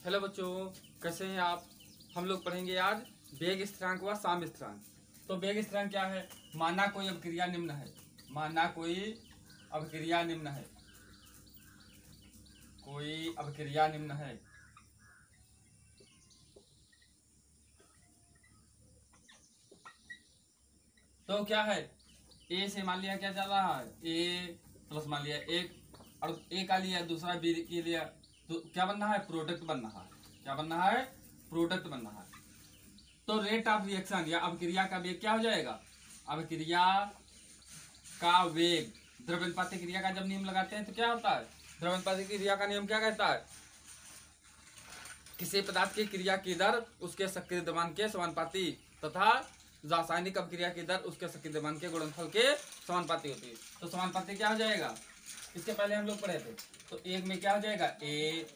Hello बच्चों, कैसे हैं आप। हम लोग पढ़ेंगे आज वेग स्थिरांक व साम्य स्थिरांक। तो वेग स्थिरांक क्या है। माना कोई अभिक्रिया निम्न है। माना कोई अभिक्रिया निम्न है। कोई अभिक्रिया निम्न है। तो क्या है, ए से मान लिया क्या चल रहा है, ए प्लस मान लिया एक, और ए का लिया दूसरा बी के लिया, तो क्या बनना है, प्रोडक्ट बन रहा है। क्या बन रहा है, प्रोडक्ट बन रहा है। तो रेट ऑफ रिएक्शन या अभिक्रिया का वेग क्या हो जाएगा। अभिक्रिया का वेग, द्रव्यनुपाती क्रिया का जब नियम लगाते हैं तो क्या होता है, द्रव्यनुपाती क्रिया का नियम क्या कहता है, किसी पदार्थ की क्रिया की दर उसके सक्रिय द्रव्यमान के समानुपाती तथा रासायनिक अभिक्रिया की दर उसके सक्रिय द्रव्यमान के गुणनफल के समानुपाती होती है। तो समानुपाती क्या हो जाएगा, इसके पहले हम लोग पढ़े थे। तो एक में क्या हो जाएगा ए,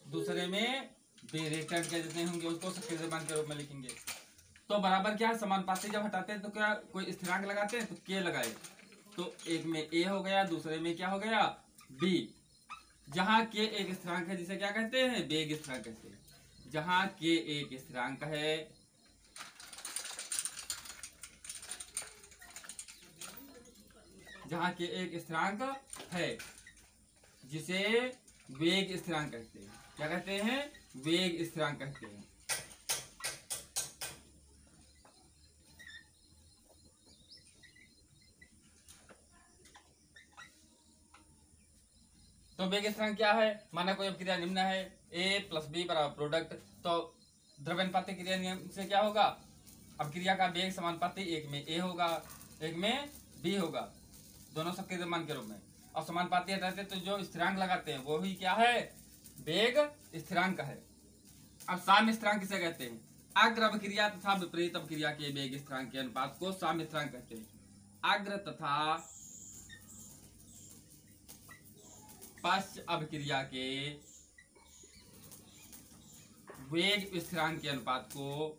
दूसरे में बी, रिएक्टेंट के जितने होंगे उसको सक्रिय द्रव्यमान के रूप में लिखेंगे। तो बराबर क्या है, समानुपाती जब हटाते हैं तो क्या कोई स्थिरांक लगाते हैं, तो के लगाए। तो एक में ए हो गया, दूसरे में क्या हो गया, बी। जहां के एक स्थिरांक है जिसे क्या कहते हैं, वेग स्थिरांक कहते हैं। जहां के एक स्थिरांक है, जहां के एक स्थिरांक है जिसे वेग स्थिरांक कहते हैं। क्या कहते हैं, वेग स्थिरांक कहते हैं। तो वेग स्थिरांक क्या है, माना कोई अभिक्रिया निम्न है, ए प्लस बी बराबर प्रोडक्ट। तो द्रव्यनुपाती क्रिया नियम से क्या होगा, अभिक्रिया का वेग समानुपाती, एक में ए होगा एक में बी होगा, दोनों सक्रिय द्रव्यमान के रूप में। और समानुपाती हटाते तो जो स्थिरांक लगाते हैं वो ही क्या है, वेग स्थिरांक है। अब साम्य स्थिरांक किसे कहते हैं, अग्र अभिक्रिया तथा विपरीत अभिक्रिया के वेग स्थिरांक के अनुपात को साम्य स्थिरांक कहते हैं। अग्र तथा पश्च अभिक्रिया के वेग स्थिरांक के अनुपात को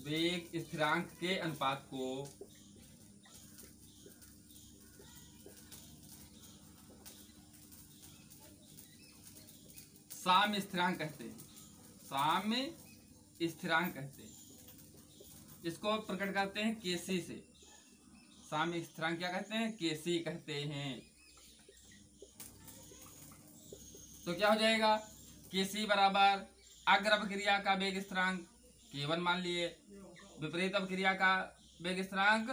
वेग स्थिरांक के अनुपात को साम्य स्थिरांक कहते हैं। साम्य स्थिरांक कहते हैं। इसको प्रकट करते हैं केसी से। साम्य स्थिरांक क्या कहते हैं, केसी कहते हैं। तो क्या हो जाएगा, केसी बराबर अग्र अभिक्रिया का वेग स्थिरांक K1 मान लिए, विपरीत अभिक्रिया का वेग स्थिरांक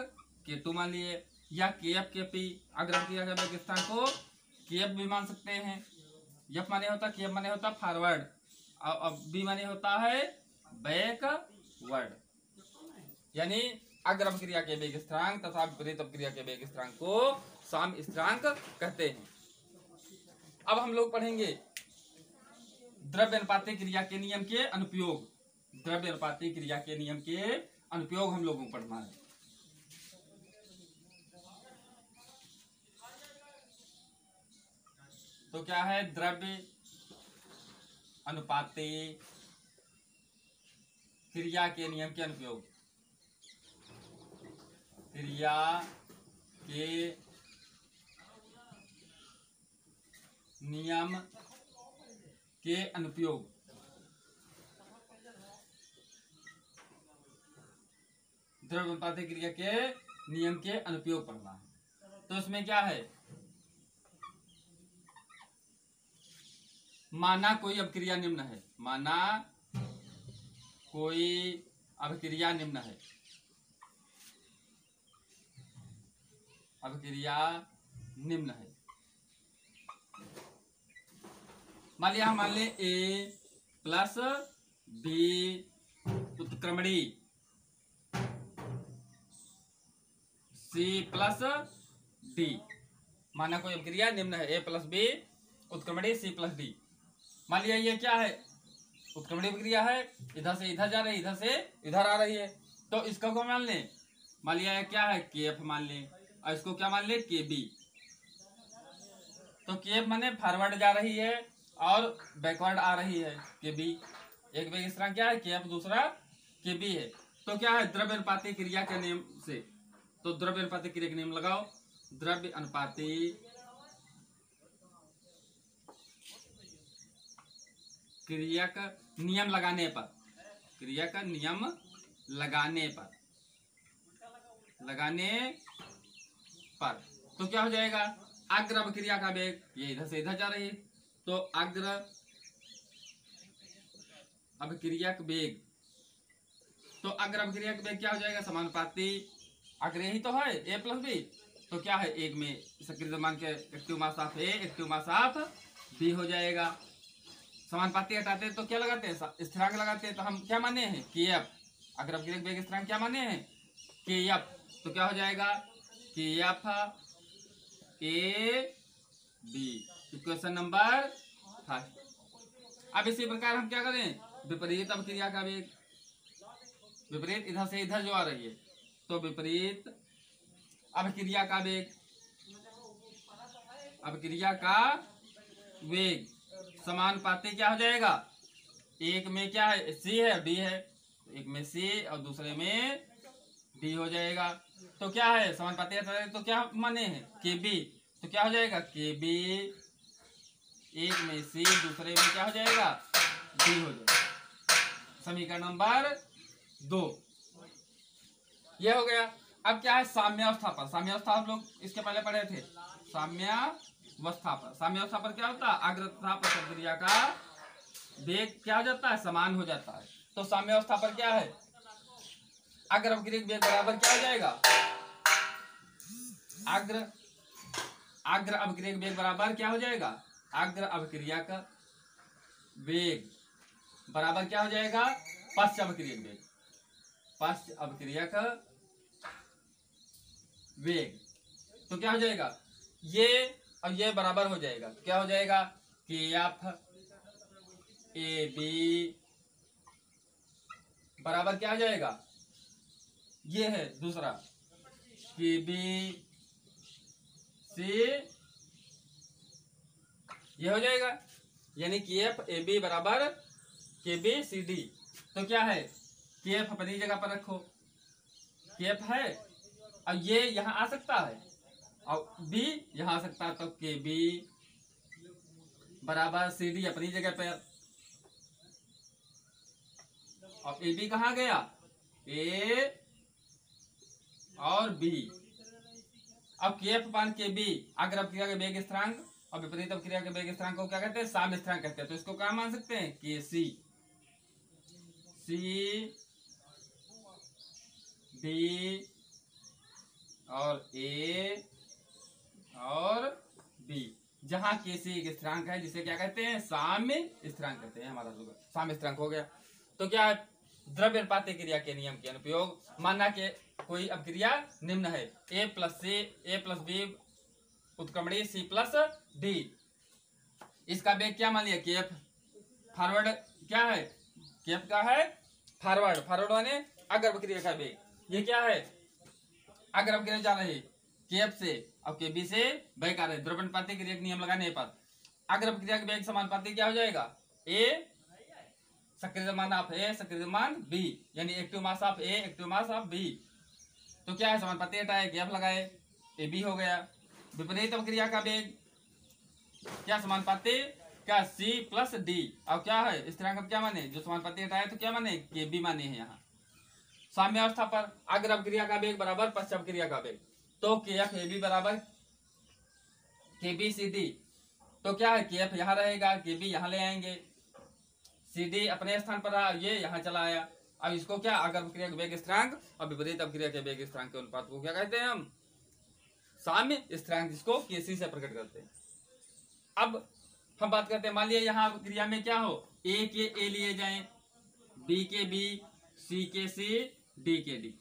K2 मान लिए, या KF KP अग्र अभिक्रिया का वेग स्थिरांक को KF भी मान सकते हैं। F माने होता, KF माने होता फॉरवर्ड, और B माने होता है बैकवर्ड। यानी अग्र अभिक्रिया के वेग स्थिरांक तथा विपरीत अभिक्रिया के वेग स्थिरांक को साम्य स्थिरांक कहते हैं। अब हम लोग पढ़ेंगे द्रव्यनुपाती क्रिया के नियम के अनुप्रयोग। द्रव्यनुपाती क्रिया के नियम के अनुप्रयोग हम लोगों को पढ़ना है। तो क्या है, द्रव्य अनुपाती क्रिया के नियम के अनुप्रयोग। क्रिया के नियम के अनुप्रयोग। द्रव्यनुपाती क्रिया के नियम के अनुप्रयोग पढ़ना है। तो इसमें क्या है, माना कोई अभिक्रिया निम्न है। माना कोई अभिक्रिया निम्न है। अभिक्रिया निम्न है। मान लिया, मान ले ए प्लस बी उत्क्रमणी सी प्लस डी। माना कोई अभिक्रिया निम्न है, ए प्लस बी उत्क्रमणी सी प्लस डी। मान लिया ये क्या है, उत्क्रमणी अभिक्रिया है, इधर से इधर जा रही है, इधर से इधर आ रही है। तो इसका को मान लें, मान लिया क्या है, KF मान लें, और इसको क्या मान लें, KB। तो KF माने फॉरवर्ड जा रही है और बैकवर्ड आ रही है, KB। एक वेग स्थिरांक क्या है, KF, दूसरा KB है। तो क्या है, द्रव्य अनुपाती क्रिया के नियम से। तो द्रव्य अनुपाती क्रिया के नियम लगाओ। द्रव्य अनुपाती क्रिया का नियम लगाने पर, क्रिया का नियम लगाने पर, लगाने पर तो क्या हो जाएगा, अग्र अभिक्रिया का वेग, ये इधर से इधर जा रही है, तो अग्र अभिक्रिया का वेग, तो अग्र अभिक्रिया का वेग क्या हो जाएगा, समानुपाती, अग्र ही तो है ए प्लस बी, तो क्या है, एक में सक्रिय द्रव्यमान के active mass of A, active mass of B हो जाएगा। समानुपाती हटाते हैं तो क्या लगाते हैं, स्थिरांक लगाते हैं, तो हम क्या माने हैं, के एफ, अगर अपग्रेड वेग स्थिरांक क्या माने हैं, के एफ, तो क्या हो जाएगा, K f A B, equation number first. अब इसी प्रकार हम क्या करें, विपरीत अभिक्रिया का वेग, विपरीत इधर से इधर जो आ रही है, तो विपरीत अभिक्रिया का वेग, अभिक्रिया का वेग समानुपाती क्या हो जाएगा, एक में क्या है, सी है, डी है, एक में सी और दूसरे में डी हो जाएगा, तो क्या है समानुपाती है, तो क्या माने हैं, के बी, तो क्या हो जाएगा, के बी, एक में सी दूसरे में क्या हो जाएगा, डी हो जाएगा। समीकरण नंबर 2 ये हो गया। अब क्या है, साम्यावस्था पर, साम्यावस्था हम लोग इसके पहले पढ़े थे, साम्यावस्था पर, साम्यावस्था पर क्या होता है, अग्र तथा पश्चात क्रिया का वेग क्या हो जाता है, समान हो जाता है, तो साम्यावस्था पर क्या है, अग्र अभिक्रिया वेग बराबर क्या हो जाएगा, अग्र अभिक्रिया वेग बराबर क्या हो जाएगा, अग्र अभिक्रिया का वेग बराबर क्या हो जाएगा, पश्च अभिक्रिया वेग, पश्च अभिक्रिया का वेग, तो क्या हो जाएगा, ये और ये बराबर हो जाएगा, तो क्या हो जाएगा, के एफ ए बी बराबर क्या हो जाएगा, ये है दूसरा, के बी सी, ये हो जाएगा, यानी के एफ ए बी बराबर के बी सी डी, तो क्या है, के एफ अपनी जगह पर रखो, के एफ है और ये यहां आ सकता है और बी यहां आ सकता है, तो के बी बराबर सी डी अपनी जगह पर, और ए बी कहाँ गया, ए और बी, अब के एफ पान के बी अग्र अभिक्रिया के वेग स्थिरांक और विपरीत अभिक्रिया के वेग स्थिरांक को क्या कहते हैं, साम्य स्थिरांक कहते हैं, तो इसको क्या मान सकते हैं, के सी, सी डी और ए और बी, जहां के सी एक स्थिरांक है जिसे क्या कहते हैं, साम्य स्थिरांक कहते हैं, हमारा साम्य स्थिरांक हो गया। तो क्या है, द्रव्य अनुपात क्रिया के नियम के अनुप्रयोग, मानना कि कोई अभिक्रिया निम्न है, ए प्लस बी उत्क्रमणीय सी प्लस डी, इसका वेग क्या मान लिया, के एफ फॉरवर्ड क्या है, के एफ का है फॉरवर्ड, फॉरवर्ड माने अग्र अभिक्रिया का वेग, ये क्या है, अग्र अभिक्रिया जा रही है के एफ से और के बी से वेग आ रहे, द्रव्य अनुपात क्रिया के नियम लगाने पर अग्र अभिक्रिया के वेग समानुपाती क्या हो जाएगा, ए सक्रिय द्रव्यमान ऑफ ए, सक्रिय द्रव्यमान बी, यानी active mass of A, active mass of B, तो क्या है, समानुपाती हटाए, गैप लगाए, ए बी हो गया। विपरीत अभिक्रिया का वेग क्या, समानुपाती क्या, सी प्लस डी, और क्या है स्थिरांक अब क्या माने, जो समानुपाती हटाए तो क्या माने, के बी माने हैं यहाँ। साम्यावस्था पर अग्र अभिक्रिया का वेग बराबर पश्च अभिक्रिया का वेग, तो के एफ ए बी बराबर के बी सी डी, तो क्या है, के एफ यहाँ रहेगा, के बी यहाँ ले आएंगे, सी डी अपने स्थान पर रहा, ये यहाँ चला आया, अब इसको क्या, अग्र अभिक्रिया के वेग स्थिरांक और विपरीत अभिक्रिया के वेग स्थिरांक के अनुपात को क्या कहते हैं हम, साम्य स्थिरांक, जिसको के सी से प्रकट करते हैं। अब हम बात करते हैं, मान लिया यहाँ क्रिया में क्या हो, ए के ए लिए जाएं, बी के बी, सी के सी, डी के डी,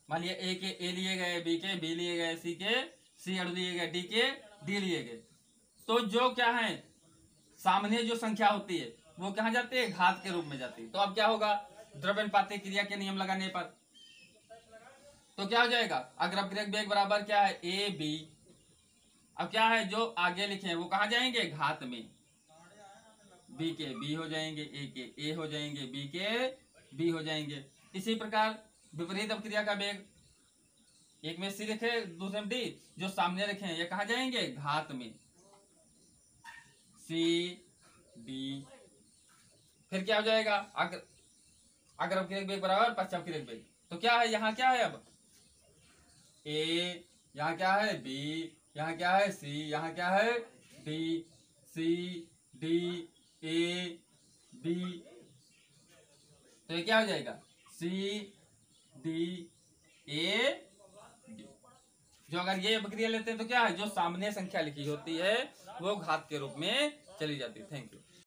मान लिया ए के ए लिए गए, बी के बी लिए गए, सी के सी अणु लिए गए, डी के डी लिए गए, तो जो क्या है सामने जो संख्या होती है वो कहाँ जाती है, घात के रूप में जाती है, तो अब क्या होगा, द्रव्य अनुपात क्रिया के नियम लगाने पर तो क्या हो जाएगा, अग्र अभिक्रिया वेग बराबर क्या है, ए बी, अब क्या है जो आगे लिखे हैं वो कहाँ जाएंगे, घात में, बी के बी हो जाएंगे, ए के ए हो जाएंगे, बी के बी हो जाएंगे। इसी प्रकार विपरीत अभिक्रिया का वेग, एक में सी लिखे दूसरे में डी, जो सामने लिखे हैं ये कहाँ जाएंगे, घात में, सी बी। फिर क्या हो जाएगा, अगर अपकृत वेग बराबर पश्चात अपकृत वेग, तो क्या है यहाँ, क्या है अब ए, यहाँ क्या है बी, यहाँ क्या है सी, यहाँ क्या है D, C D A B. तो ये क्या हो जाएगा सी डी ए बी। जो अगर ये प्रक्रिया लेते हैं तो क्या है, जो सामने संख्या लिखी होती है वो घात के रूप में चली जाती है। Thank you.